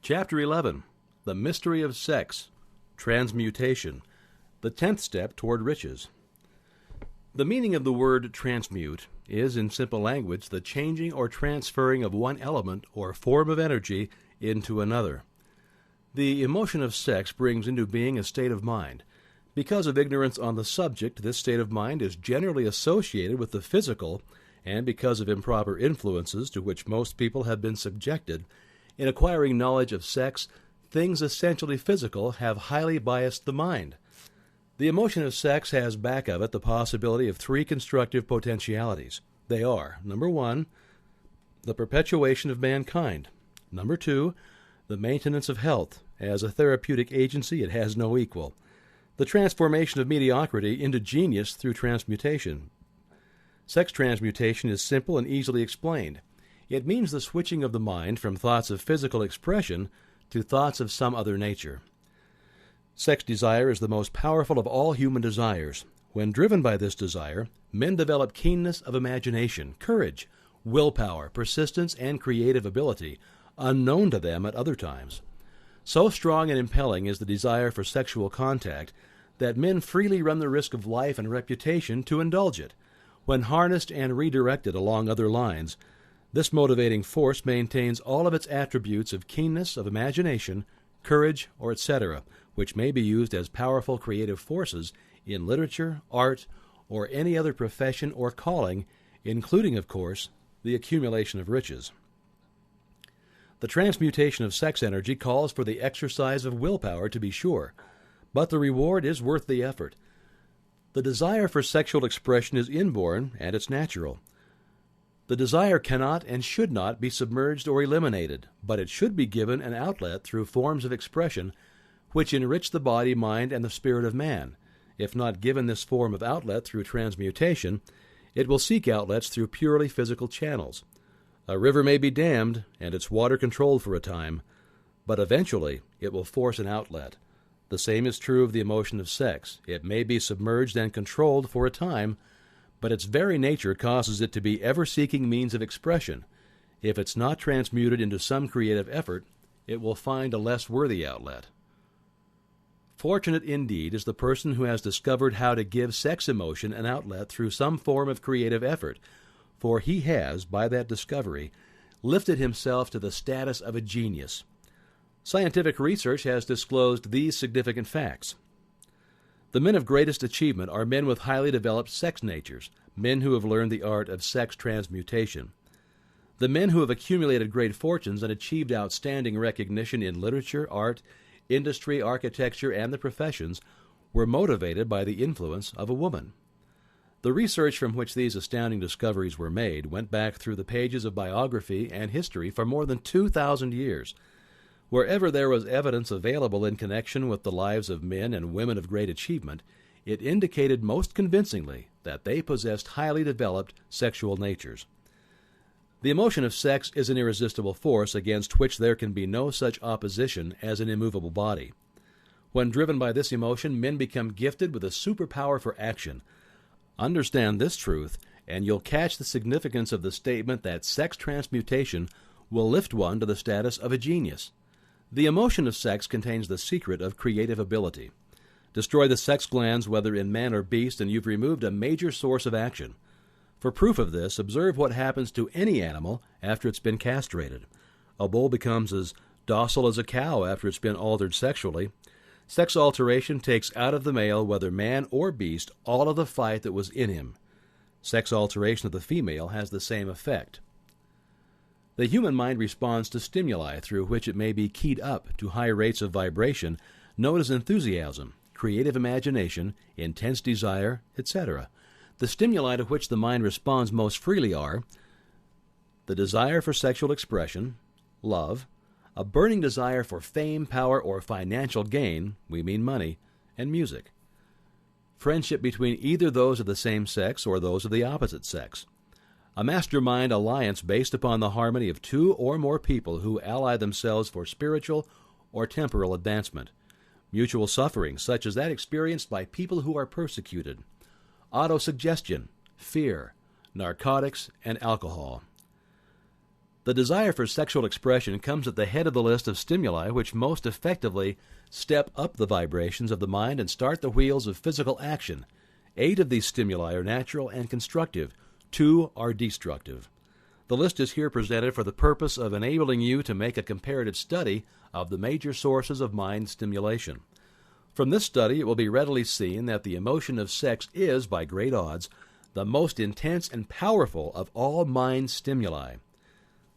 Chapter 11. The Mystery of Sex. Transmutation. The 10th step toward riches. The meaning of the word transmute is, in simple language, the changing or transferring of one element or form of energy into another. The emotion of sex brings into being a state of mind. Because of ignorance on the subject, this state of mind is generally associated with the physical, and because of improper influences to which most people have been subjected, in acquiring knowledge of sex, things essentially physical have highly biased the mind. The emotion of sex has back of it the possibility of three constructive potentialities. They are, number one, the perpetuation of mankind. Number two, the maintenance of health. As a therapeutic agency, it has no equal. The transformation of mediocrity into genius through transmutation. Sex transmutation is simple and easily explained. It means the switching of the mind from thoughts of physical expression to thoughts of some other nature. Sex desire is the most powerful of all human desires. When driven by this desire, men develop keenness of imagination, courage, willpower, persistence, and creative ability, unknown to them at other times. So strong and impelling is the desire for sexual contact that men freely run the risk of life and reputation to indulge it. When harnessed and redirected along other lines, this motivating force maintains all of its attributes of keenness of imagination, courage, or etc., which may be used as powerful creative forces in literature, art, or any other profession or calling, including, of course, the accumulation of riches. The transmutation of sex energy calls for the exercise of willpower, to be sure, but the reward is worth the effort. The desire for sexual expression is inborn, and it's natural. The desire cannot and should not be submerged or eliminated, but it should be given an outlet through forms of expression which enrich the body, mind, and the spirit of man. If not given this form of outlet through transmutation, it will seek outlets through purely physical channels. A river may be dammed and its water controlled for a time, but eventually it will force an outlet. The same is true of the emotion of sex. It may be submerged and controlled for a time, but its very nature causes it to be ever-seeking means of expression. If it's not transmuted into some creative effort, it will find a less worthy outlet. Fortunate indeed is the person who has discovered how to give sex emotion an outlet through some form of creative effort, for he has, by that discovery, lifted himself to the status of a genius. Scientific research has disclosed these significant facts. The men of greatest achievement are men with highly developed sex natures, men who have learned the art of sex transmutation. The men who have accumulated great fortunes and achieved outstanding recognition in literature, art, industry, architecture, and the professions were motivated by the influence of a woman. The research from which these astounding discoveries were made went back through the pages of biography and history for more than 2,000 years. Wherever there was evidence available in connection with the lives of men and women of great achievement, it indicated most convincingly that they possessed highly developed sexual natures. The emotion of sex is an irresistible force against which there can be no such opposition as an immovable body. When driven by this emotion, men become gifted with a superpower for action. Understand this truth, and you'll catch the significance of the statement that sex transmutation will lift one to the status of a genius. The emotion of sex contains the secret of creative ability. Destroy the sex glands, whether in man or beast, and you've removed a major source of action. For proof of this, observe what happens to any animal after it's been castrated. A bull becomes as docile as a cow after it's been altered sexually. Sex alteration takes out of the male, whether man or beast, all of the fight that was in him. Sex alteration of the female has the same effect. The human mind responds to stimuli through which it may be keyed up to high rates of vibration, known as enthusiasm, creative imagination, intense desire, etc. The stimuli to which the mind responds most freely are the desire for sexual expression, love, a burning desire for fame, power, or financial gain, we mean money, and music. Friendship between either those of the same sex or those of the opposite sex. A mastermind alliance based upon the harmony of two or more people who ally themselves for spiritual or temporal advancement. Mutual suffering, such as that experienced by people who are persecuted. Autosuggestion, fear, narcotics, and alcohol. The desire for sexual expression comes at the head of the list of stimuli which most effectively step up the vibrations of the mind and start the wheels of physical action. 8 of these stimuli are natural and constructive. 2 are destructive. The list is here presented for the purpose of enabling you to make a comparative study of the major sources of mind stimulation. From this study, it will be readily seen that the emotion of sex is, by great odds, the most intense and powerful of all mind stimuli.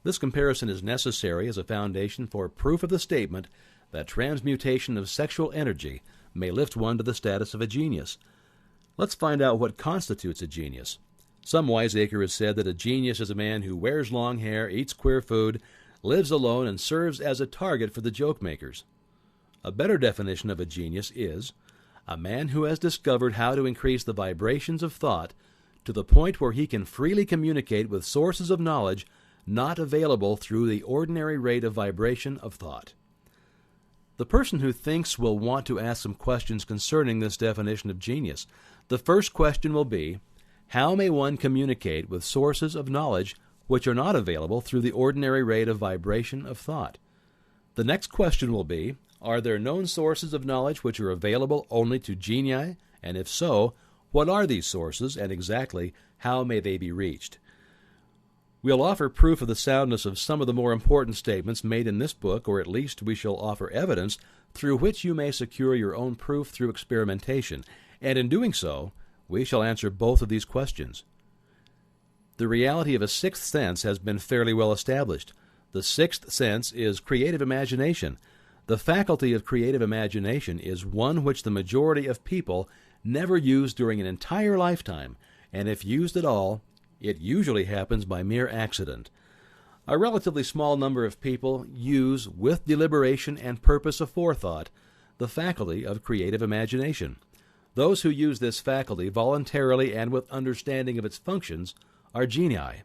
This comparison is necessary as a foundation for proof of the statement that transmutation of sexual energy may lift one to the status of a genius. Let's find out what constitutes a genius. Some wiseacre has said that a genius is a man who wears long hair, eats queer food, lives alone, and serves as a target for the joke makers. A better definition of a genius is a man who has discovered how to increase the vibrations of thought to the point where he can freely communicate with sources of knowledge not available through the ordinary rate of vibration of thought. The person who thinks will want to ask some questions concerning this definition of genius. The first question will be, how may one communicate with sources of knowledge which are not available through the ordinary rate of vibration of thought? The next question will be, are there known sources of knowledge which are available only to genii? And if so, what are these sources, and exactly how may they be reached? We'll offer proof of the soundness of some of the more important statements made in this book, or at least we shall offer evidence through which you may secure your own proof through experimentation, and in doing so, we shall answer both of these questions. The reality of a sixth sense has been fairly well established. The sixth sense is creative imagination. The faculty of creative imagination is one which the majority of people never use during an entire lifetime, and if used at all, it usually happens by mere accident. A relatively small number of people use, with deliberation and purpose aforethought, the faculty of creative imagination. Those who use this faculty voluntarily and with understanding of its functions are genii.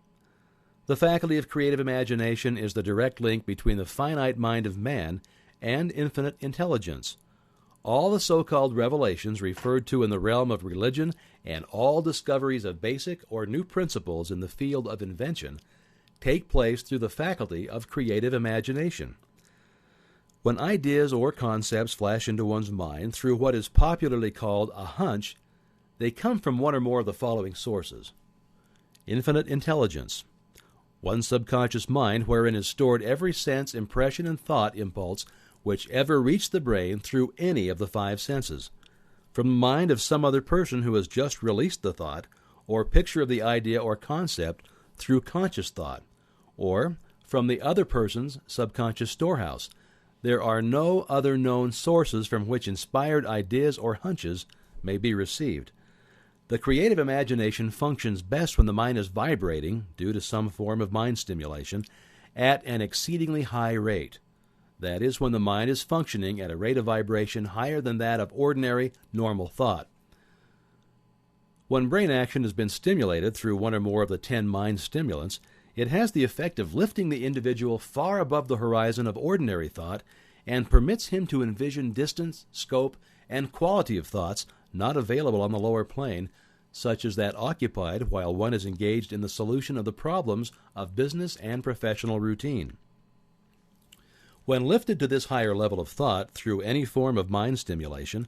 The faculty of creative imagination is the direct link between the finite mind of man and infinite intelligence. All the so-called revelations referred to in the realm of religion and all discoveries of basic or new principles in the field of invention take place through the faculty of creative imagination. When ideas or concepts flash into one's mind through what is popularly called a hunch, they come from one or more of the following sources. Infinite intelligence, one's subconscious mind wherein is stored every sense, impression, and thought impulse which ever reached the brain through any of the 5 senses. From the mind of some other person who has just released the thought or picture of the idea or concept through conscious thought, or from the other person's subconscious storehouse. There are no other known sources from which inspired ideas or hunches may be received. The creative imagination functions best when the mind is vibrating, due to some form of mind stimulation, at an exceedingly high rate. That is, when the mind is functioning at a rate of vibration higher than that of ordinary, normal thought. When brain action has been stimulated through one or more of the 10 mind stimulants, it has the effect of lifting the individual far above the horizon of ordinary thought and permits him to envision distance, scope, and quality of thoughts not available on the lower plane, such as that occupied while one is engaged in the solution of the problems of business and professional routine. When lifted to this higher level of thought through any form of mind stimulation,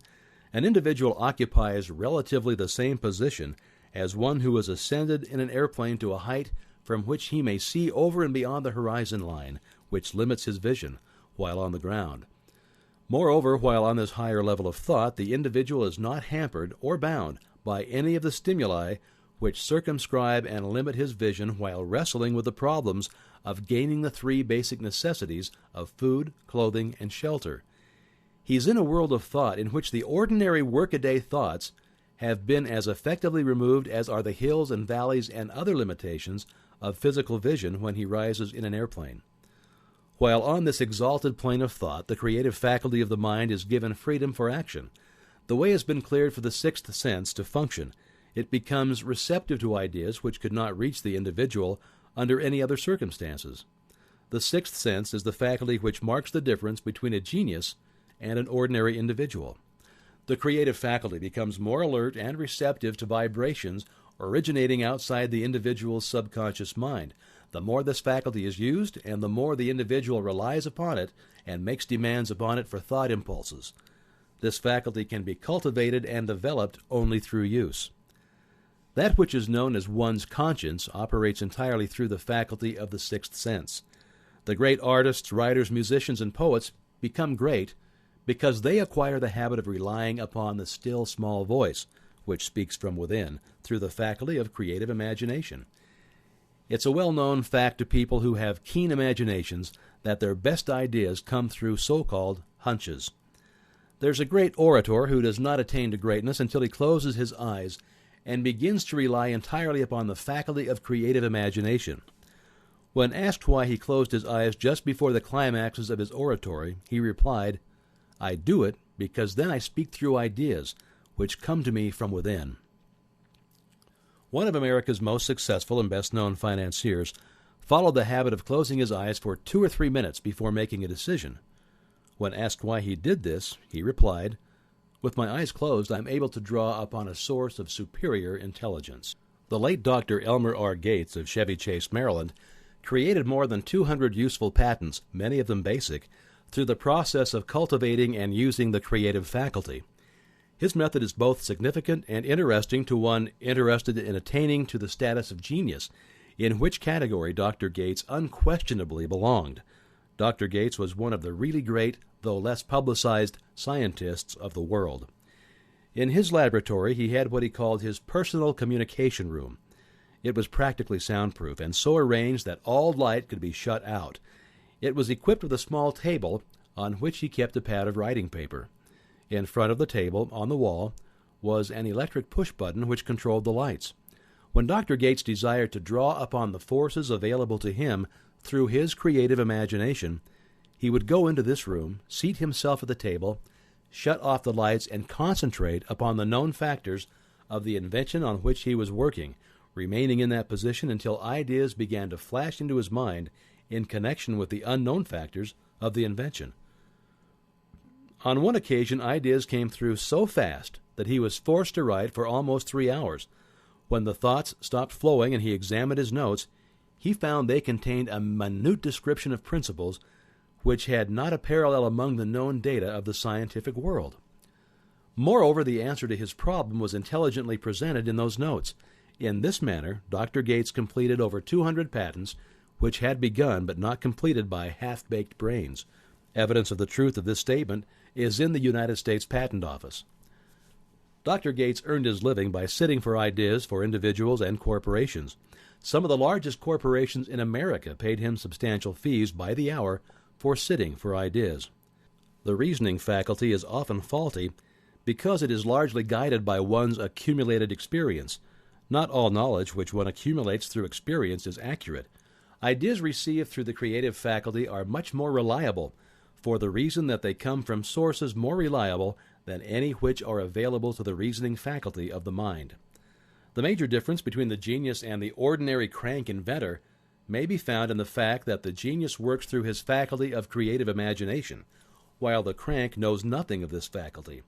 an individual occupies relatively the same position as one who has ascended in an airplane to a height from which he may see over and beyond the horizon line, which limits his vision, while on the ground. Moreover, while on this higher level of thought, the individual is not hampered or bound by any of the stimuli which circumscribe and limit his vision while wrestling with the problems of gaining the 3 basic necessities of food, clothing, and shelter. He's in a world of thought in which the ordinary workaday thoughts have been as effectively removed as are the hills and valleys and other limitations of physical vision when he rises in an airplane. While on this exalted plane of thought, the creative faculty of the mind is given freedom for action. The way has been cleared for the 6th sense to function. It becomes receptive to ideas which could not reach the individual under any other circumstances. The 6th sense is the faculty which marks the difference between a genius and an ordinary individual. The creative faculty becomes more alert and receptive to vibrations originating outside the individual's subconscious mind. The more this faculty is used, and the more the individual relies upon it and makes demands upon it for thought impulses. This faculty can be cultivated and developed only through use. That which is known as one's conscience operates entirely through the faculty of the sixth sense. The great artists, writers, musicians, and poets become great because they acquire the habit of relying upon the still small voice, which speaks from within, through the faculty of creative imagination. It's a well-known fact to people who have keen imaginations that their best ideas come through so-called hunches. There's a great orator who does not attain to greatness until he closes his eyes and begins to rely entirely upon the faculty of creative imagination. When asked why he closed his eyes just before the climaxes of his oratory, he replied, "I do it because then I speak through ideas which come to me from within." One of America's most successful and best-known financiers followed the habit of closing his eyes for 2 or 3 minutes before making a decision. When asked why he did this, he replied, "With my eyes closed, I'm able to draw upon a source of superior intelligence." The late Dr. Elmer R. Gates of Chevy Chase, Maryland, created more than 200 useful patents, many of them basic, through the process of cultivating and using the creative faculty. His method is both significant and interesting to one interested in attaining to the status of genius, in which category Dr. Gates unquestionably belonged. Dr. Gates was one of the really great, though less publicized, scientists of the world. In his laboratory, he had what he called his personal communication room. It was practically soundproof and so arranged that all light could be shut out. It was equipped with a small table on which he kept a pad of writing paper. In front of the table, on the wall, was an electric push-button which controlled the lights. When Dr. Gates desired to draw upon the forces available to him through his creative imagination, he would go into this room, seat himself at the table, shut off the lights, and concentrate upon the known factors of the invention on which he was working, remaining in that position until ideas began to flash into his mind in connection with the unknown factors of the invention. On one occasion, ideas came through so fast that he was forced to write for almost 3 hours. When the thoughts stopped flowing and he examined his notes, he found they contained a minute description of principles which had not a parallel among the known data of the scientific world. Moreover, the answer to his problem was intelligently presented in those notes. In this manner, Dr. Gates completed over 200 patents, which had begun but not completed by half-baked brains. Evidence of the truth of this statement is in the United States Patent Office. Dr. Gates earned his living by sitting for ideas for individuals and corporations. Some of the largest corporations in America paid him substantial fees by the hour for sitting for ideas. The reasoning faculty is often faulty because it is largely guided by one's accumulated experience. Not all knowledge which one accumulates through experience is accurate. Ideas received through the creative faculty are much more reliable, for the reason that they come from sources more reliable than any which are available to the reasoning faculty of the mind. The major difference between the genius and the ordinary crank inventor may be found in the fact that the genius works through his faculty of creative imagination, while the crank knows nothing of this faculty.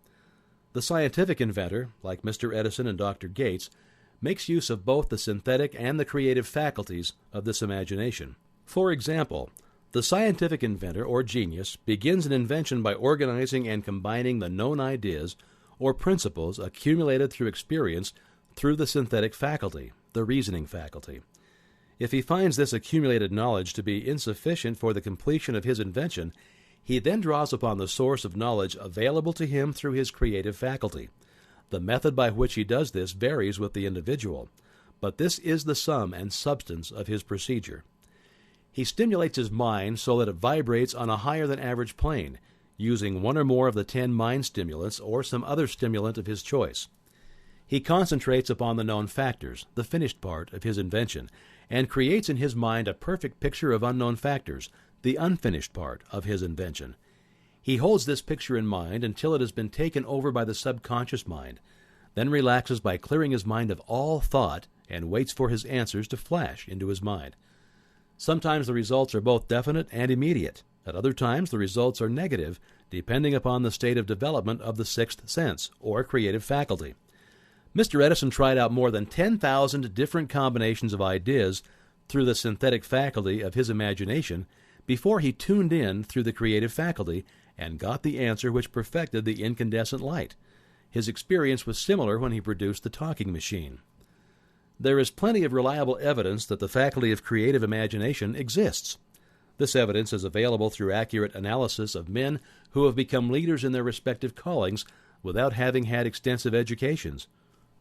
The scientific inventor, like Mr. Edison and Dr. Gates, makes use of both the synthetic and the creative faculties of this imagination. For example, the scientific inventor or genius begins an invention by organizing and combining the known ideas or principles accumulated through experience through the synthetic faculty, the reasoning faculty. If he finds this accumulated knowledge to be insufficient for the completion of his invention, he then draws upon the source of knowledge available to him through his creative faculty. The method by which he does this varies with the individual, but this is the sum and substance of his procedure. He stimulates his mind so that it vibrates on a higher-than-average plane, using one or more of the 10 mind stimulants or some other stimulant of his choice. He concentrates upon the known factors, the finished part of his invention, and creates in his mind a perfect picture of unknown factors, the unfinished part of his invention. He holds this picture in mind until it has been taken over by the subconscious mind, then relaxes by clearing his mind of all thought and waits for his answers to flash into his mind. Sometimes the results are both definite and immediate. At other times the results are negative, depending upon the state of development of the sixth sense, or creative faculty. Mr. Edison tried out more than 10,000 different combinations of ideas through the synthetic faculty of his imagination before he tuned in through the creative faculty and got the answer which perfected the incandescent light. His experience was similar when he produced the talking machine. There is plenty of reliable evidence that the faculty of creative imagination exists. This evidence is available through accurate analysis of men who have become leaders in their respective callings without having had extensive educations.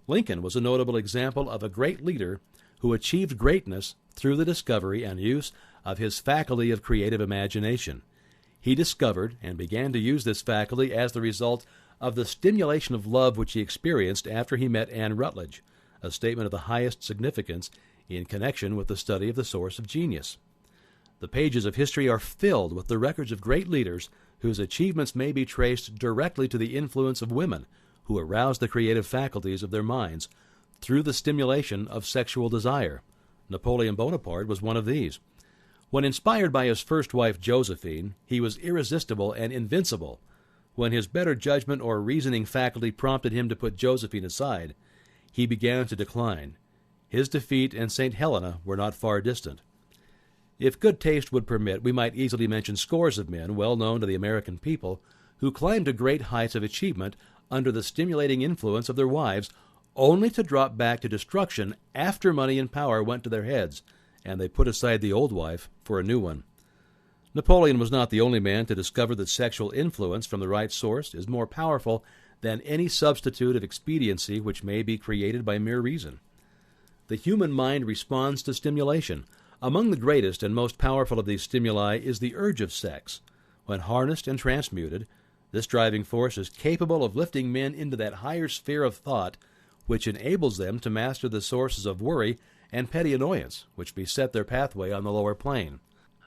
Lincoln was a notable example of a great leader who achieved greatness through the discovery and use of his faculty of creative imagination. He discovered and began to use this faculty as the result of the stimulation of love which he experienced after he met Anne Rutledge, a statement of the highest significance in connection with the study of the source of genius. The pages of history are filled with the records of great leaders whose achievements may be traced directly to the influence of women who aroused the creative faculties of their minds through the stimulation of sexual desire. Napoleon Bonaparte was one of these. When inspired by his first wife Josephine, he was irresistible and invincible. When his better judgment or reasoning faculty prompted him to put Josephine aside, he began to decline. His defeat and St. Helena were not far distant. If good taste would permit, we might easily mention scores of men well known to the American people who climbed to great heights of achievement under the stimulating influence of their wives, only to drop back to destruction after money and power went to their heads, and they put aside the old wife for a new one. Napoleon was not the only man to discover that sexual influence from the right source is more powerful than any substitute of expediency which may be created by mere reason. The human mind responds to stimulation. Among the greatest and most powerful of these stimuli is the urge of sex. When harnessed and transmuted, this driving force is capable of lifting men into that higher sphere of thought which enables them to master the sources of worry and petty annoyance which beset their pathway on the lower plane.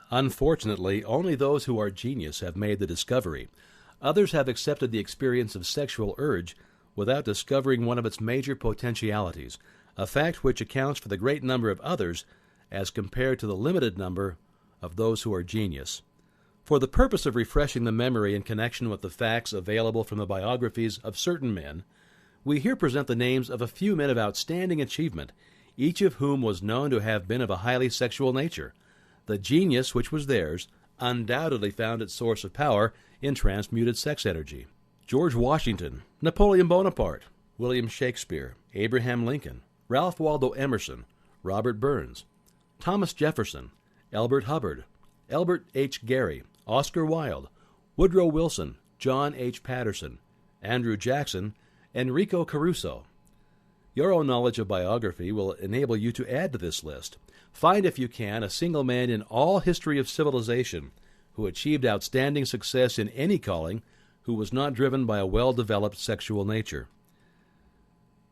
Unfortunately, only those who are genius have made the discovery. Others have accepted the experience of sexual urge without discovering one of its major potentialities, a fact which accounts for the great number of others as compared to the limited number of those who are genius. For the purpose of refreshing the memory in connection with the facts available from the biographies of certain men, we here present the names of a few men of outstanding achievement, each of whom was known to have been of a highly sexual nature. The genius which was theirs undoubtedly found its source of power in transmuted sex energy. George Washington, Napoleon Bonaparte, William Shakespeare, Abraham Lincoln, Ralph Waldo Emerson, Robert Burns, Thomas Jefferson, Elbert Hubbard, Albert H. Gary, Oscar Wilde, Woodrow Wilson, John H. Patterson, Andrew Jackson, Enrico Caruso. Your own knowledge of biography will enable you to add to this list. Find, if you can, a single man in all history of civilization who achieved outstanding success in any calling who was not driven by a well-developed sexual nature.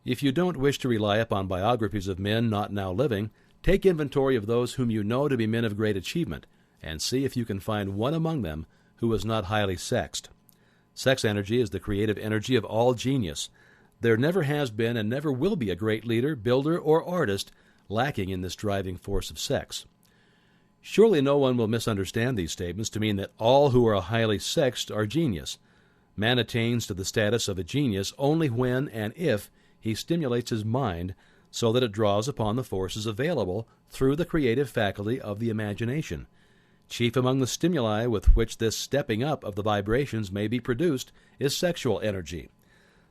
If you don't wish to rely upon biographies of men not now living, take inventory of those whom you know to be men of great achievement, and see if you can find one among them who was not highly sexed. Sex energy is the creative energy of all genius. There never has been and never will be a great leader, builder, or artist lacking in this driving force of sex. Surely no one will misunderstand these statements to mean that all who are highly sexed are genius. Man attains to the status of a genius only when and if he stimulates his mind so that it draws upon the forces available through the creative faculty of the imagination. Chief among the stimuli with which this stepping up of the vibrations may be produced is sexual energy.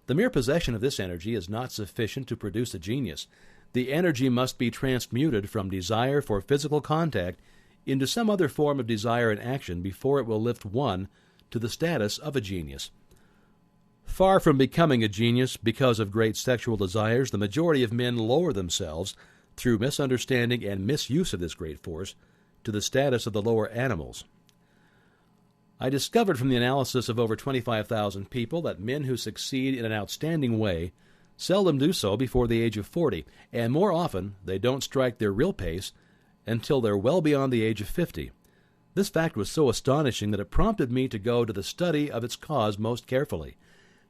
The mere possession of this energy is not sufficient to produce a genius. The energy must be transmuted from desire for physical contact into some other form of desire and action before it will lift one to the status of a genius. Far from becoming a genius because of great sexual desires, the majority of men lower themselves, through misunderstanding and misuse of this great force, to the status of the lower animals. I discovered from the analysis of over 25,000 people that men who succeed in an outstanding way seldom do so before the age of 40, and more often they don't strike their real pace until they're well beyond the age of 50. This fact was so astonishing that it prompted me to go to the study of its cause most carefully,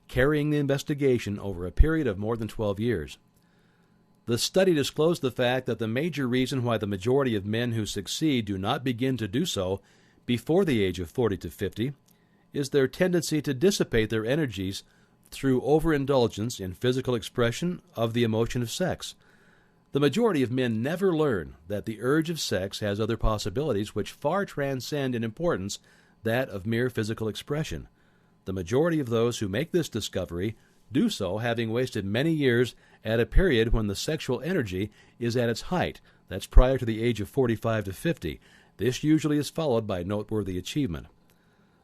carrying the investigation over a period of more than 12 years. The study disclosed the fact that the major reason why the majority of men who succeed do not begin to do so before the age of 40 to 50 is their tendency to dissipate their energies through overindulgence in physical expression of the emotion of sex. The majority of men never learn that the urge of sex has other possibilities which far transcend in importance that of mere physical expression. The majority of those who make this discovery do so having wasted many years at a period when the sexual energy is at its height. That's prior to the age of 45 to 50. This usually is followed by noteworthy achievement.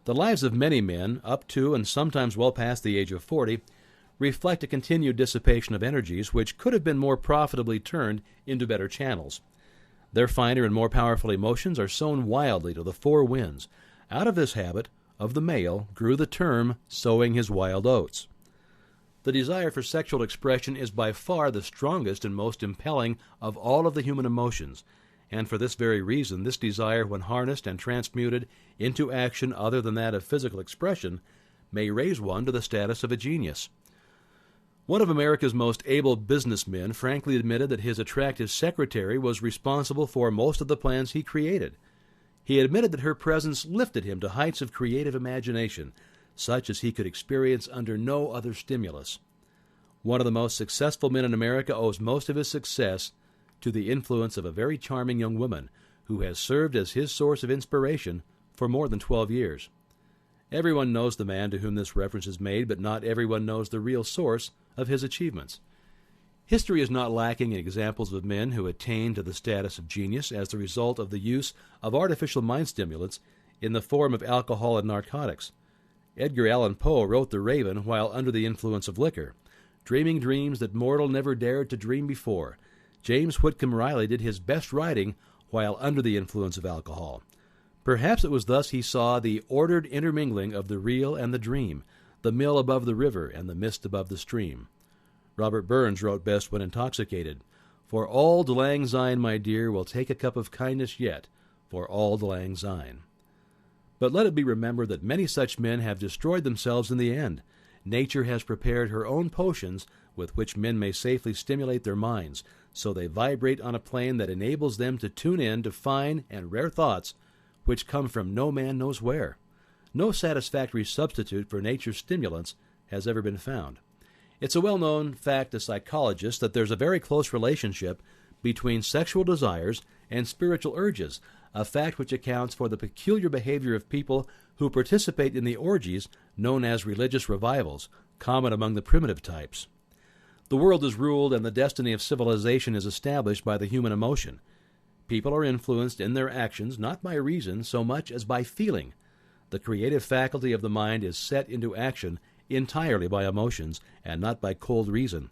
The lives of many men, up to and sometimes well past the age of 40, reflect a continued dissipation of energies which could have been more profitably turned into better channels. Their finer and more powerful emotions are sown wildly to the four winds. Out of this habit of the male grew the term sowing his wild oats. The desire for sexual expression is by far the strongest and most impelling of all of the human emotions, and for this very reason, this desire, when harnessed and transmuted into action other than that of physical expression, may raise one to the status of a genius. One of America's most able businessmen frankly admitted that his attractive secretary was responsible for most of the plans he created. He admitted that her presence lifted him to heights of creative imagination, such as he could experience under no other stimulus. One of the most successful men in America owes most of his success to the influence of a very charming young woman who has served as his source of inspiration for more than 12 years. Everyone knows the man to whom this reference is made, but not everyone knows the real source of his achievements. History is not lacking in examples of men who attained to the status of genius as the result of the use of artificial mind stimulants in the form of alcohol and narcotics. Edgar Allan Poe wrote The Raven while under the influence of liquor, dreaming dreams that mortal never dared to dream before. James Whitcomb Riley did his best writing while under the influence of alcohol. Perhaps it was thus he saw the ordered intermingling of the real and the dream, the mill above the river and the mist above the stream. Robert Burns wrote best when intoxicated. For auld lang syne, my dear, will take a cup of kindness yet, for auld lang syne. But let it be remembered that many such men have destroyed themselves in the end. Nature has prepared her own potions with which men may safely stimulate their minds, so they vibrate on a plane that enables them to tune in to fine and rare thoughts which come from no man knows where. No satisfactory substitute for nature's stimulants has ever been found. It's a well-known fact to psychologists that there's a very close relationship between sexual desires and spiritual urges, a fact which accounts for the peculiar behavior of people who participate in the orgies known as religious revivals, common among the primitive types. The world is ruled and the destiny of civilization is established by the human emotion. People are influenced in their actions not by reason so much as by feeling. The creative faculty of the mind is set into action entirely by emotions and not by cold reason.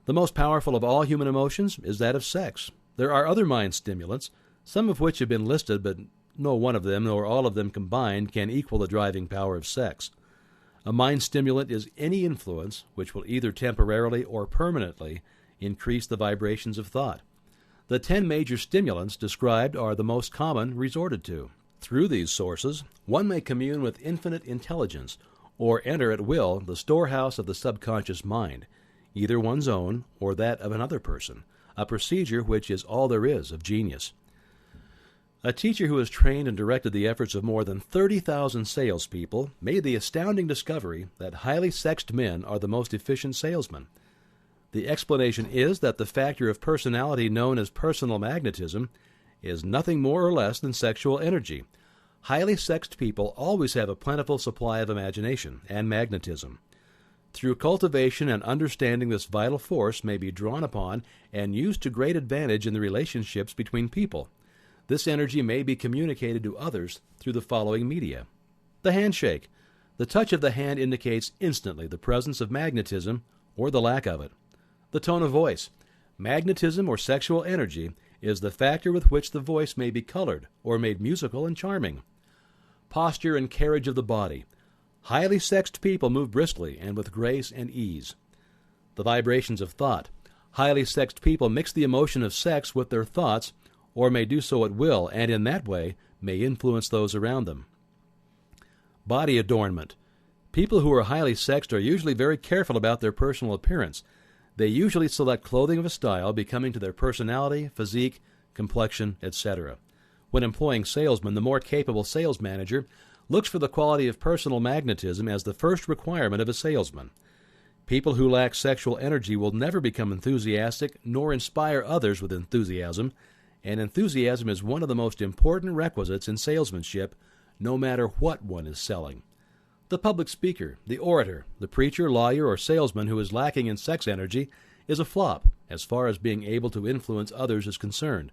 The most powerful of all human emotions is that of sex. There are other mind stimulants, some of which have been listed, but no one of them nor all of them combined can equal the driving power of sex. A mind stimulant is any influence which will either temporarily or permanently increase the vibrations of thought. The 10 major stimulants described are the most common resorted to. Through these sources, one may commune with infinite intelligence or enter at will the storehouse of the subconscious mind, either one's own or that of another person, a procedure which is all there is of genius. A teacher who has trained and directed the efforts of more than 30,000 salespeople made the astounding discovery that highly sexed men are the most efficient salesmen. The explanation is that the factor of personality known as personal magnetism is nothing more or less than sexual energy. Highly sexed people always have a plentiful supply of imagination and magnetism. Through cultivation and understanding, this vital force may be drawn upon and used to great advantage in the relationships between people. This energy may be communicated to others through the following media. The handshake. The touch of the hand indicates instantly the presence of magnetism or the lack of it. The tone of voice. Magnetism or sexual energy is the factor with which the voice may be colored or made musical and charming. Posture and carriage of the body. Highly sexed people move briskly and with grace and ease. The vibrations of thought. Highly sexed people mix the emotion of sex with their thoughts, or may do so at will, and in that way may influence those around them. Body adornment. People who are highly sexed are usually very careful about their personal appearance. They usually select clothing of a style becoming to their personality, physique, complexion, etc. When employing salesmen, the more capable sales manager looks for the quality of personal magnetism as the first requirement of a salesman. People who lack sexual energy will never become enthusiastic nor inspire others with enthusiasm, and enthusiasm is one of the most important requisites in salesmanship, no matter what one is selling. The public speaker, the orator, the preacher, lawyer, or salesman who is lacking in sex energy is a flop as far as being able to influence others is concerned.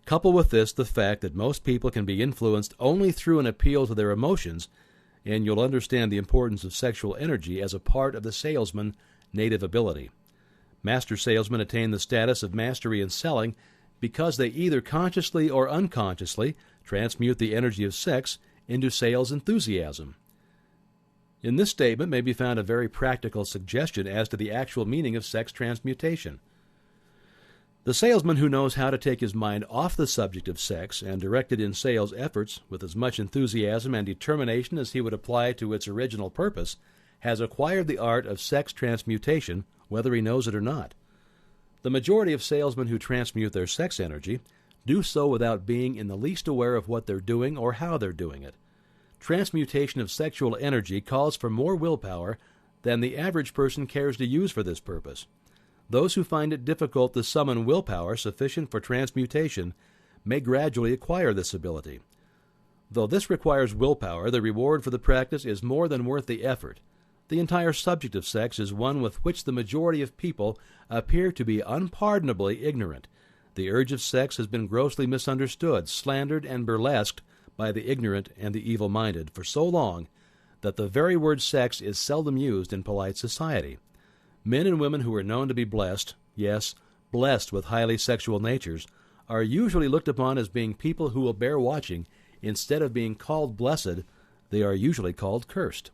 Couple with this the fact that most people can be influenced only through an appeal to their emotions, and you'll understand the importance of sexual energy as a part of the salesman's native ability. Master salesmen attain the status of mastery in selling because they either consciously or unconsciously transmute the energy of sex into sales enthusiasm. In this statement may be found a very practical suggestion as to the actual meaning of sex transmutation. The salesman who knows how to take his mind off the subject of sex and direct it in sales efforts with as much enthusiasm and determination as he would apply to its original purpose has acquired the art of sex transmutation, whether he knows it or not. The majority of salesmen who transmute their sex energy do so without being in the least aware of what they're doing or how they're doing it. Transmutation of sexual energy calls for more willpower than the average person cares to use for this purpose. Those who find it difficult to summon willpower sufficient for transmutation may gradually acquire this ability. Though this requires willpower, the reward for the practice is more than worth the effort. The entire subject of sex is one with which the majority of people appear to be unpardonably ignorant. The urge of sex has been grossly misunderstood, slandered, and burlesqued by the ignorant and the evil-minded for so long that the very word sex is seldom used in polite society. Men and women who are known to be blessed, yes, blessed with highly sexual natures, are usually looked upon as being people who will bear watching. Instead of being called blessed, they are usually called cursed.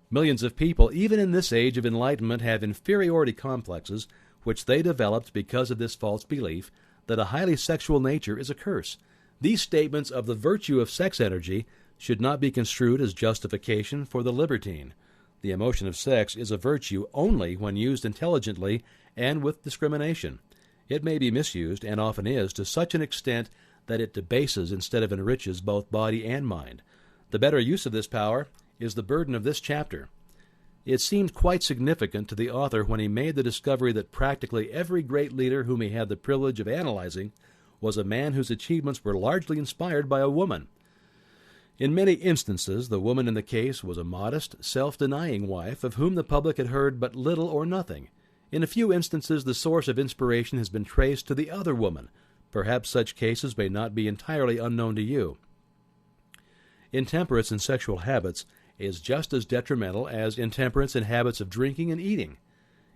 Millions of people, even in this age of enlightenment, have inferiority complexes which they developed because of this false belief that a highly sexual nature is a curse. These statements of the virtue of sex energy should not be construed as justification for the libertine. The emotion of sex is a virtue only when used intelligently and with discrimination. It may be misused, and often is, to such an extent that it debases instead of enriches both body and mind. The better use of this power is the burden of this chapter. It seemed quite significant to the author when he made the discovery that practically every great leader whom he had the privilege of analyzing was a man whose achievements were largely inspired by a woman. In many instances, the woman in the case was a modest, self-denying wife of whom the public had heard but little or nothing. In a few instances, the source of inspiration has been traced to the other woman. Perhaps such cases may not be entirely unknown to you. Intemperance in sexual habits is just as detrimental as intemperance in habits of drinking and eating.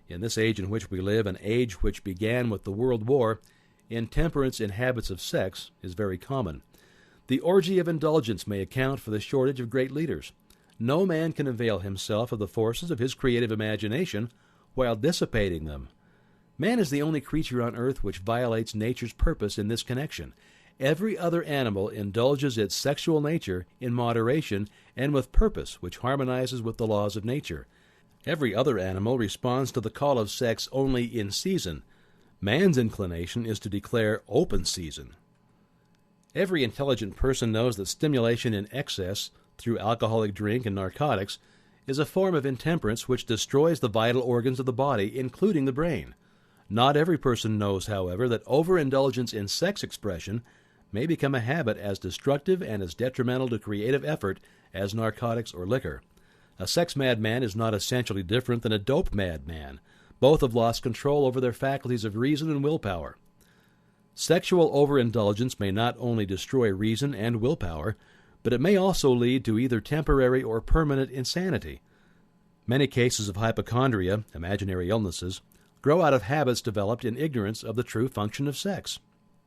In this age in which we live, an age which began with the World War, intemperance in habits of sex is very common. The orgy of indulgence may account for the shortage of great leaders. No man can avail himself of the forces of his creative imagination while dissipating them. Man is the only creature on earth which violates nature's purpose in this connection. Every other animal indulges its sexual nature in moderation and with purpose which harmonizes with the laws of nature. Every other animal responds to the call of sex only in season. Man's inclination is to declare open season. Every intelligent person knows that stimulation in excess through alcoholic drink and narcotics is a form of intemperance which destroys the vital organs of the body, including the brain. Not every person knows, however, that overindulgence in sex expression may become a habit as destructive and as detrimental to creative effort as narcotics or liquor. A sex-mad man is not essentially different than a dope-mad man. Both have lost control over their faculties of reason and willpower. Sexual overindulgence may not only destroy reason and willpower, but it may also lead to either temporary or permanent insanity. Many cases of hypochondria, imaginary illnesses, grow out of habits developed in ignorance of the true function of sex.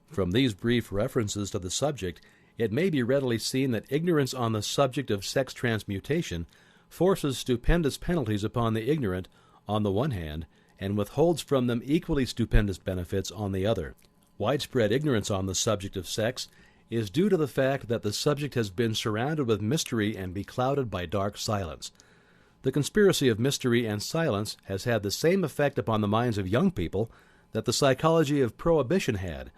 From these brief references to the subject, it may be readily seen that ignorance on the subject of sex transmutation forces stupendous penalties upon the ignorant on the one hand, and withholds from them equally stupendous benefits on the other. Widespread ignorance on the subject of sex is due to the fact that the subject has been surrounded with mystery and beclouded by dark silence. The conspiracy of mystery and silence has had the same effect upon the minds of young people that the psychology of prohibition had.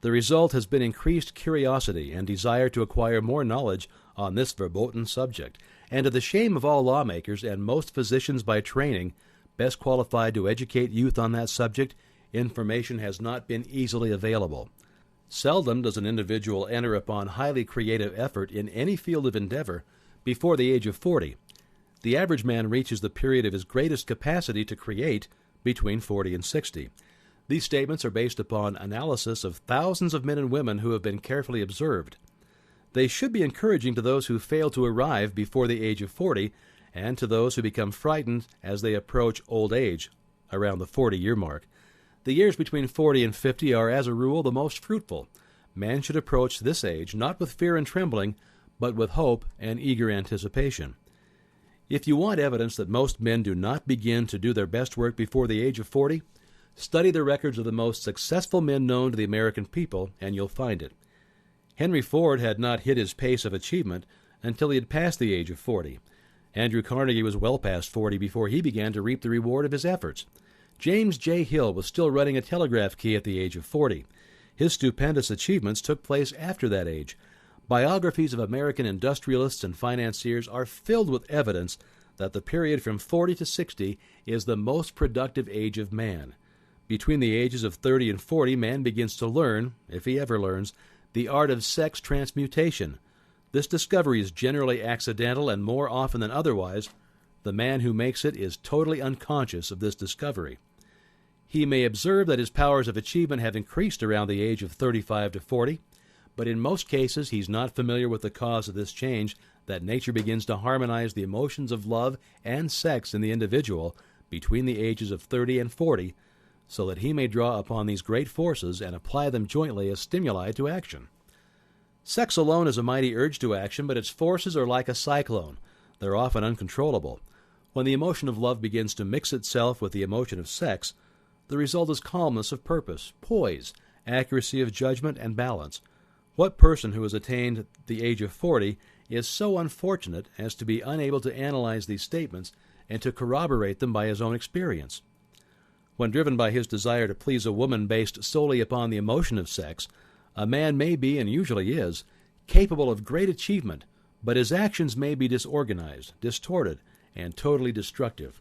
The result has been increased curiosity and desire to acquire more knowledge on this verboten subject, and to the shame of all lawmakers and most physicians by training, best qualified to educate youth on that subject, information has not been easily available. Seldom does an individual enter upon highly creative effort in any field of endeavor before the age of 40. The average man reaches the period of his greatest capacity to create between 40 and 60. These statements are based upon analysis of thousands of men and women who have been carefully observed. They should be encouraging to those who fail to arrive before the age of 40 and to those who become frightened as they approach old age around the 40-year mark. The years between 40 and 50 are, as a rule, the most fruitful. Man should approach this age not with fear and trembling, but with hope and eager anticipation. If you want evidence that most men do not begin to do their best work before the age of 40, study the records of the most successful men known to the American people, and you'll find it. Henry Ford had not hit his pace of achievement until he had passed the age of 40. Andrew Carnegie was well past 40 before he began to reap the reward of his efforts. James J. Hill was still running a telegraph key at the age of 40. His stupendous achievements took place after that age. Biographies of American industrialists and financiers are filled with evidence that the period from 40 to 60 is the most productive age of man. Between the ages of 30 and 40, man begins to learn, if he ever learns, the art of sex transmutation. This discovery is generally accidental, and more often than otherwise, the man who makes it is totally unconscious of this discovery. He may observe that his powers of achievement have increased around the age of 35 to 40, but in most cases he's not familiar with the cause of this change, that nature begins to harmonize the emotions of love and sex in the individual between the ages of 30 and 40, so that he may draw upon these great forces and apply them jointly as stimuli to action. Sex alone is a mighty urge to action, but its forces are like a cyclone. They're often uncontrollable. When the emotion of love begins to mix itself with the emotion of sex, the result is calmness of purpose, poise, accuracy of judgment, and balance. What person who has attained the age of 40 is so unfortunate as to be unable to analyze these statements and to corroborate them by his own experience? When driven by his desire to please a woman based solely upon the emotion of sex, a man may be, and usually is, capable of great achievement, but his actions may be disorganized, distorted, and totally destructive.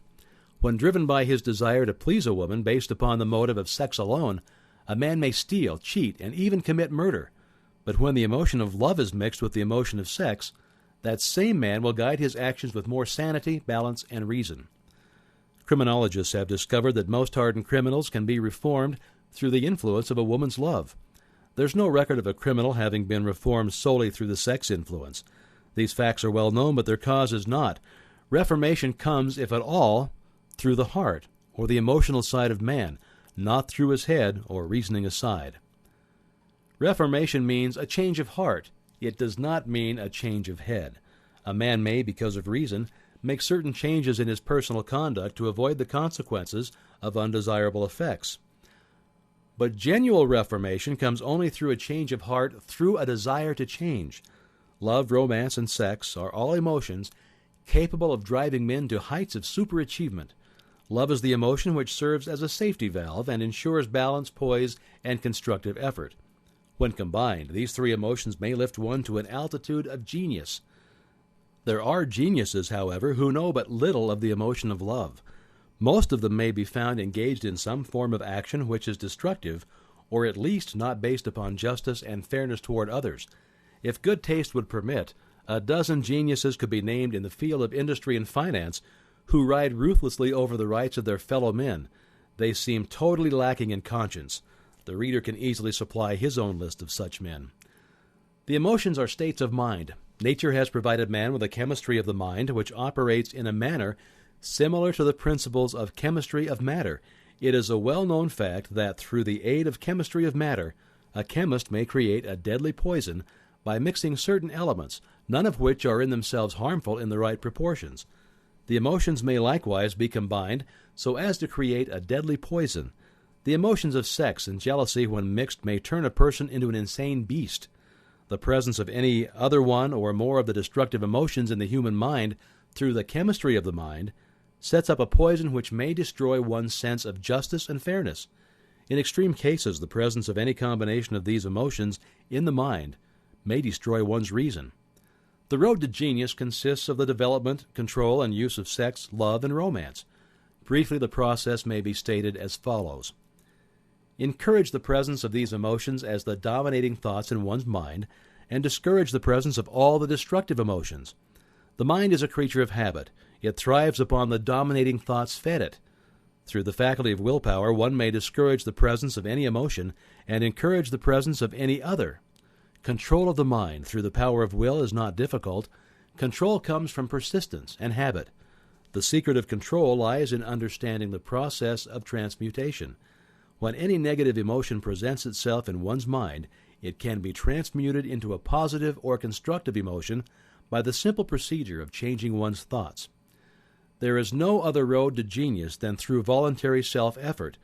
When driven by his desire to please a woman based upon the motive of sex alone, a man may steal, cheat, and even commit murder. But when the emotion of love is mixed with the emotion of sex, that same man will guide his actions with more sanity, balance, and reason. Criminologists have discovered that most hardened criminals can be reformed through the influence of a woman's love. There's no record of a criminal having been reformed solely through the sex influence. These facts are well known, but their cause is not. Reformation comes, if at all, through the heart, or the emotional side of man, not through his head or reasoning aside. Reformation means a change of heart. It does not mean a change of head. A man may, because of reason, make certain changes in his personal conduct to avoid the consequences of undesirable effects. But genuine reformation comes only through a change of heart, through a desire to change. Love, romance, and sex are all emotions capable of driving men to heights of superachievement. Love is the emotion which serves as a safety valve and ensures balance, poise, and constructive effort. When combined, these three emotions may lift one to an altitude of genius. There are geniuses, however, who know but little of the emotion of love. Most of them may be found engaged in some form of action which is destructive, or at least not based upon justice and fairness toward others. If good taste would permit, a dozen geniuses could be named in the field of industry and finance who ride ruthlessly over the rights of their fellow men. They seem totally lacking in conscience. The reader can easily supply his own list of such men. The emotions are states of mind. Nature has provided man with a chemistry of the mind which operates in a manner similar to the principles of chemistry of matter. It is a well-known fact that through the aid of chemistry of matter, a chemist may create a deadly poison by mixing certain elements, none of which are in themselves harmful in the right proportions. The emotions may likewise be combined so as to create a deadly poison. The emotions of sex and jealousy, when mixed, may turn a person into an insane beast. The presence of any other one or more of the destructive emotions in the human mind through the chemistry of the mind sets up a poison which may destroy one's sense of justice and fairness. In extreme cases, the presence of any combination of these emotions in the mind may destroy one's reason. The road to genius consists of the development, control, and use of sex, love, and romance. Briefly, the process may be stated as follows. Encourage the presence of these emotions as the dominating thoughts in one's mind, and discourage the presence of all the destructive emotions. The mind is a creature of habit. It thrives upon the dominating thoughts fed it. Through the faculty of willpower, one may discourage the presence of any emotion and encourage the presence of any other. Control of the mind through the power of will is not difficult. Control comes from persistence and habit. The secret of control lies in understanding the process of transmutation. When any negative emotion presents itself in one's mind, it can be transmuted into a positive or constructive emotion by the simple procedure of changing one's thoughts. There is no other road to genius than through voluntary self-effort.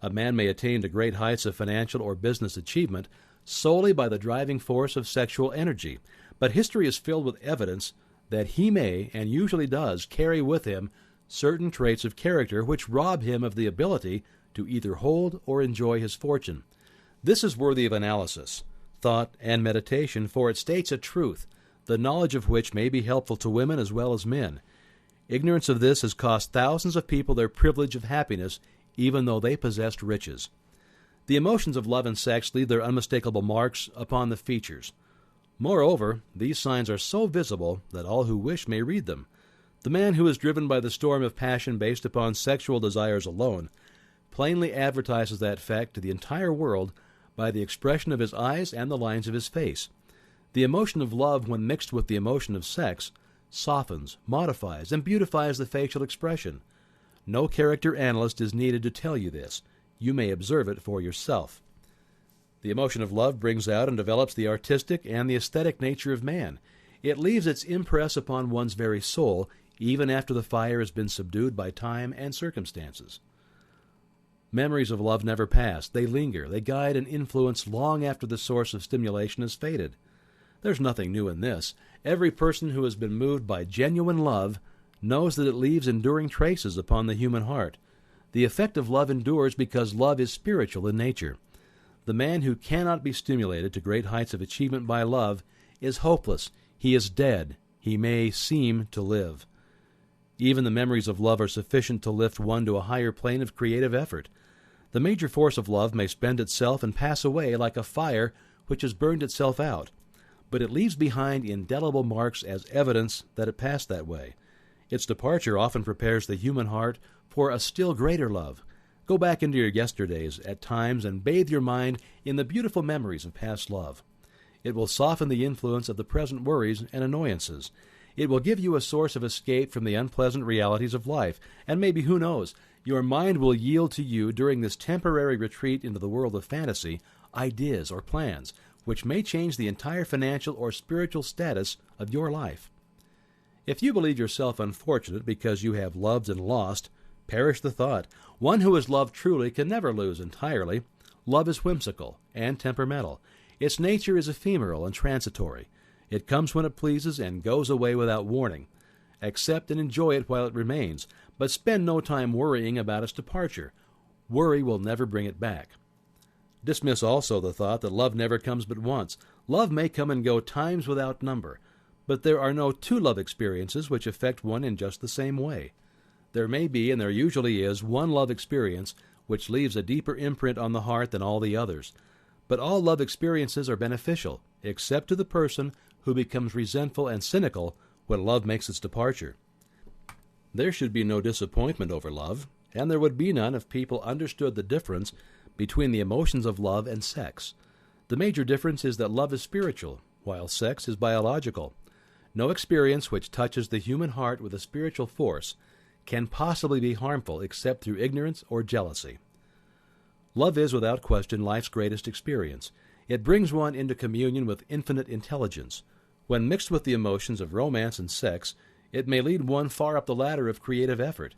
A man may attain to great heights of financial or business achievement solely by the driving force of sexual energy, but history is filled with evidence that he may, and usually does, carry with him certain traits of character which rob him of the ability to either hold or enjoy his fortune. This is worthy of analysis, thought, and meditation, for it states a truth, the knowledge of which may be helpful to women as well as men. Ignorance of this has cost thousands of people their privilege of happiness, even though they possessed riches. The emotions of love and sex leave their unmistakable marks upon the features. Moreover, these signs are so visible that all who wish may read them. The man who is driven by the storm of passion based upon sexual desires alone plainly advertises that fact to the entire world by the expression of his eyes and the lines of his face. The emotion of love, when mixed with the emotion of sex, softens, modifies, and beautifies the facial expression. No character analyst is needed to tell you this. You may observe it for yourself. The emotion of love brings out and develops the artistic and the aesthetic nature of man. It leaves its impress upon one's very soul, even after the fire has been subdued by time and circumstances. Memories of love never pass. They linger. They guide and influence long after the source of stimulation has faded. There's nothing new in this. Every person who has been moved by genuine love knows that it leaves enduring traces upon the human heart. The effect of love endures because love is spiritual in nature. The man who cannot be stimulated to great heights of achievement by love is hopeless. He is dead. He may seem to live. Even the memories of love are sufficient to lift one to a higher plane of creative effort. The major force of love may spend itself and pass away like a fire which has burned itself out, but it leaves behind indelible marks as evidence that it passed that way. Its departure often prepares the human heart for a still greater love. Go back into your yesterdays at times and bathe your mind in the beautiful memories of past love. It will soften the influence of the present worries and annoyances. It will give you a source of escape from the unpleasant realities of life, and maybe, who knows, your mind will yield to you during this temporary retreat into the world of fantasy ideas or plans which may change the entire financial or spiritual status of your life. If you believe yourself unfortunate because you have loved and lost, perish the thought. One who has loved truly can never lose entirely. Love is whimsical and temperamental. Its nature is ephemeral and transitory. It comes when it pleases and goes away without warning. Accept and enjoy it while it remains, but spend no time worrying about its departure. Worry will never bring it back. Dismiss also the thought that love never comes but once. Love may come and go times without number, but there are no two love experiences which affect one in just the same way. There may be, and there usually is, one love experience which leaves a deeper imprint on the heart than all the others. But all love experiences are beneficial, except to the person who becomes resentful and cynical when love makes its departure. There should be no disappointment over love, and there would be none if people understood the difference between the emotions of love and sex. The major difference is that love is spiritual, while sex is biological. No experience which touches the human heart with a spiritual force can possibly be harmful except through ignorance or jealousy. Love is, without question, life's greatest experience. It brings one into communion with infinite intelligence. When mixed with the emotions of romance and sex, it may lead one far up the ladder of creative effort.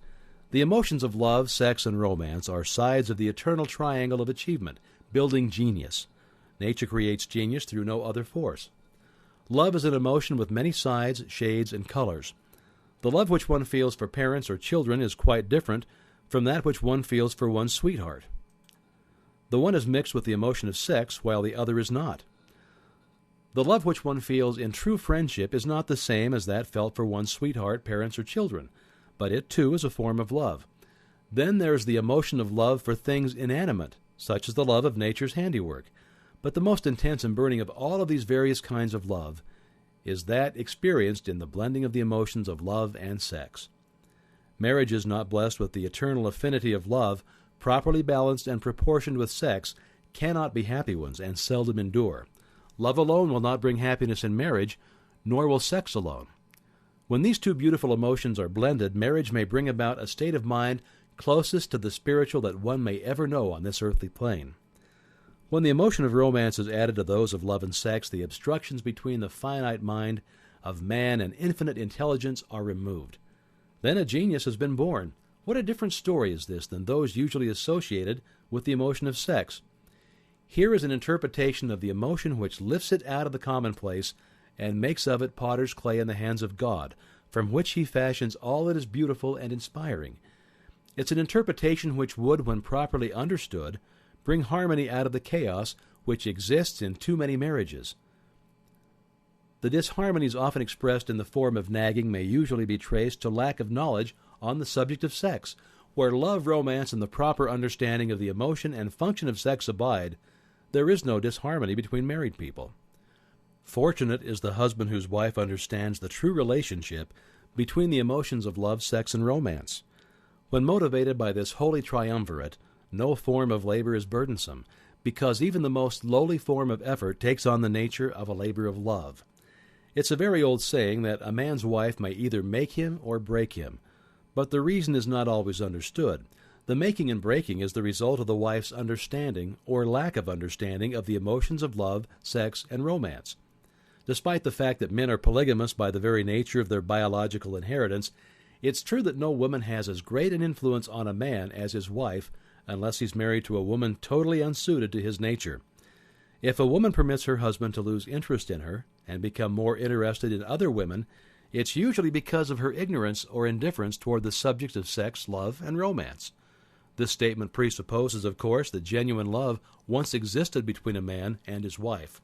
The emotions of love, sex, and romance are sides of the eternal triangle of achievement, building genius. Nature creates genius through no other force. Love is an emotion with many sides, shades, and colors. The love which one feels for parents or children is quite different from that which one feels for one's sweetheart. The one is mixed with the emotion of sex, while the other is not. The love which one feels in true friendship is not the same as that felt for one's sweetheart, parents, or children, but it too is a form of love. Then there's the emotion of love for things inanimate, such as the love of nature's handiwork. But the most intense and burning of all of these various kinds of love is that experienced in the blending of the emotions of love and sex. Marriages not blessed with the eternal affinity of love, properly balanced and proportioned with sex, cannot be happy ones and seldom endure. Love alone will not bring happiness in marriage, nor will sex alone. When these two beautiful emotions are blended, marriage may bring about a state of mind closest to the spiritual that one may ever know on this earthly plane. When the emotion of romance is added to those of love and sex, the obstructions between the finite mind of man and infinite intelligence are removed. Then a genius has been born. What a different story is this than those usually associated with the emotion of sex. Here is an interpretation of the emotion which lifts it out of the commonplace and makes of it potter's clay in the hands of God, from which he fashions all that is beautiful and inspiring. It's an interpretation which would, when properly understood, bring harmony out of the chaos which exists in too many marriages. The disharmonies often expressed in the form of nagging may usually be traced to lack of knowledge on the subject of sex. Where love, romance, and the proper understanding of the emotion and function of sex abide, there is no disharmony between married people. Fortunate is the husband whose wife understands the true relationship between the emotions of love, sex, and romance. When motivated by this holy triumvirate, no form of labor is burdensome, because even the most lowly form of effort takes on the nature of a labor of love. It's a very old saying that a man's wife may either make him or break him, but the reason is not always understood. The making and breaking is the result of the wife's understanding or lack of understanding of the emotions of love, sex, and romance. Despite the fact that men are polygamous by the very nature of their biological inheritance, it's true that no woman has as great an influence on a man as his wife, unless he's married to a woman totally unsuited to his nature. If a woman permits her husband to lose interest in her and become more interested in other women, it's usually because of her ignorance or indifference toward the subjects of sex, love, and romance. This statement presupposes, of course, that genuine love once existed between a man and his wife.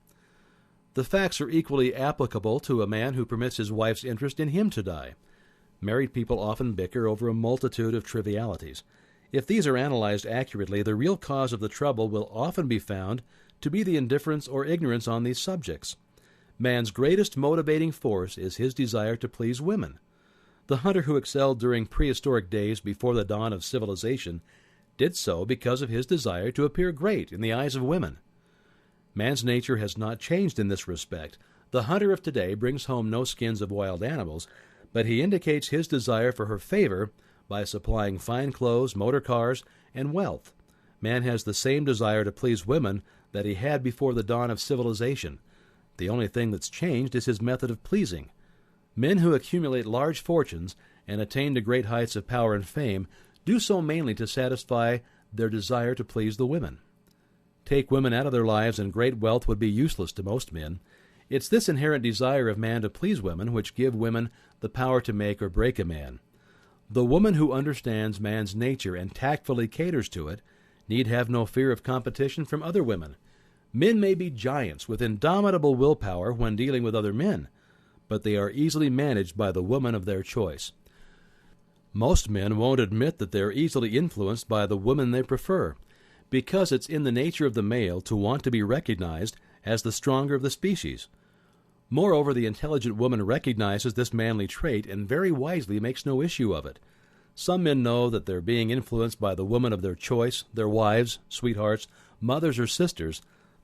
The facts are equally applicable to a man who permits his wife's interest in him to die. Married people often bicker over a multitude of trivialities. If these are analyzed accurately, the real cause of the trouble will often be found to be the indifference or ignorance on these subjects. Man's greatest motivating force is his desire to please women. The hunter who excelled during prehistoric days before the dawn of civilization did so because of his desire to appear great in the eyes of women. Man's nature has not changed in this respect. The hunter of today brings home no skins of wild animals, but he indicates his desire for her favor by supplying fine clothes, motor cars, and wealth. Man has the same desire to please women that he had before the dawn of civilization. The only thing that's changed is his method of pleasing. Men who accumulate large fortunes and attain to great heights of power and fame do so mainly to satisfy their desire to please the women. Take women out of their lives and great wealth would be useless to most men. It's this inherent desire of man to please women which give women the power to make or break a man. The woman who understands man's nature and tactfully caters to it need have no fear of competition from other women. Men may be giants with indomitable willpower when dealing with other men, but they are easily managed by the woman of their choice. Most men won't admit that they're easily influenced by the woman they prefer, because it's in the nature of the male to want to be recognized as the stronger of the species. Moreover, the intelligent woman recognizes this manly trait and very wisely makes no issue of it. Some men know that they're being influenced by the woman of their choice, their wives, sweethearts, mothers, or sisters,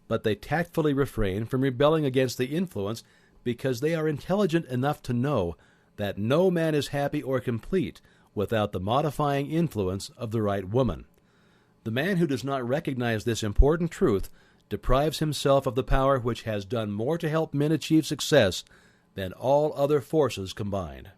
but they tactfully refrain from rebelling against the influence because they are intelligent enough to know that no man is happy or complete without the modifying influence of the right woman. The man who does not recognize this important truth deprives himself of the power which has done more to help men achieve success than all other forces combined.